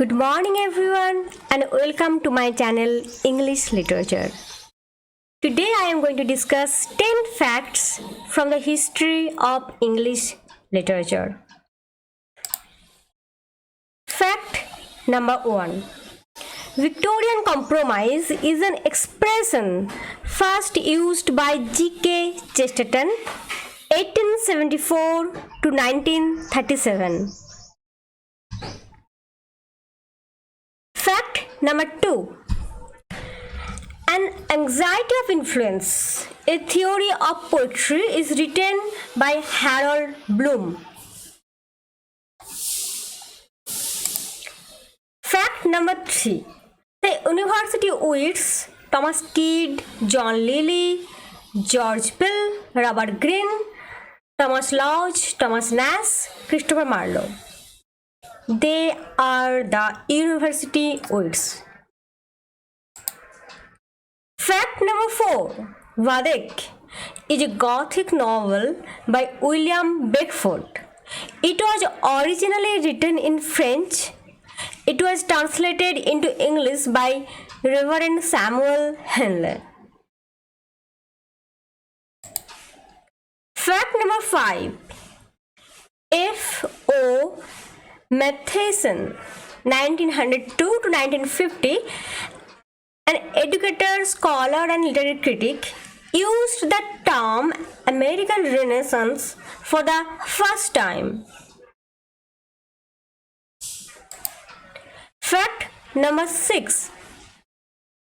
Good morning everyone and welcome to my channel English Literature. Today I am going to discuss 10 facts from the history of English literature. Fact number 1. Victorian compromise is an expression first used by G.K. Chesterton 1874 to 1937. Fact number 2. An anxiety of influence, a theory of poetry, is written by Harold Bloom. Fact number 3. The university wits Thomas Kidd, John Lilly, George Peele, Robert Greene, Thomas Lodge, Thomas Nash, Christopher Marlowe. They are the university wits. Fact number 4. Vadek is a Gothic novel by William Beckford. It was originally written in French. It was translated into English by Reverend Samuel Henley. Fact number 5. F.O. Matheson, 1902 to 1950, an educator, scholar and literary critic, used the term American Renaissance for the first time. Fact number 6.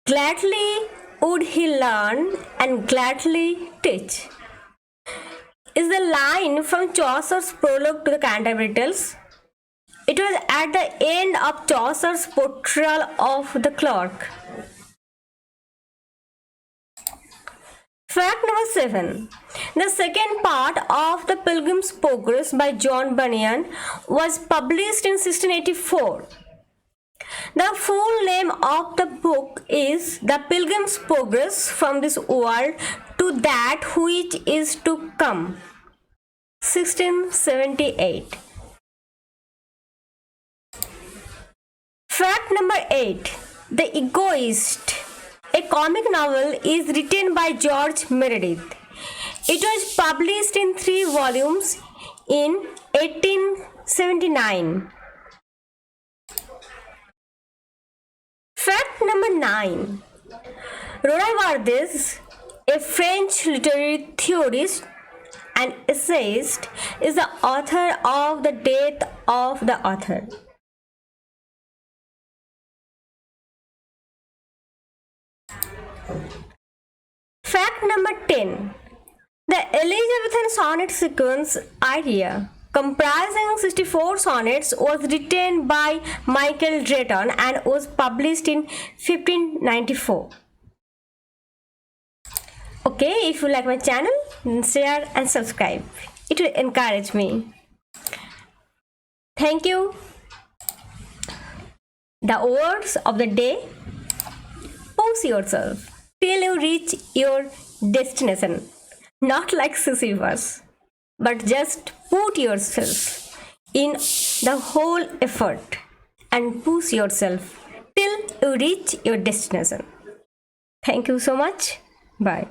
Gladly would he learn and gladly teach is the line from Chaucer's prologue to the Canterbury Tales. It was at the end of Chaucer's portrayal of the clerk. Fact number 7. The second part of The Pilgrim's Progress by John Bunyan was published in 1684. The full name of the book is The Pilgrim's Progress from this world to that which is to come, 1678. Fact number 8. The Egoist, a comic novel, is written by George Meredith. It was published in 3 volumes in 1879. Fact number 9. Rodin, a French literary theorist and essayist, is the author of The Death of the Author. Fact number 10. The Elizabethan sonnet sequence idea, comprising 64 sonnets, was written by Michael Drayton and was published in 1594. Okay, if you like my channel, share and subscribe. It will encourage me. Thank you. The words of the day: push yourself till you reach your destination. Not like Sisyphus, but just put yourself in the whole effort and push yourself till you reach your destination. Thank you so much. Bye.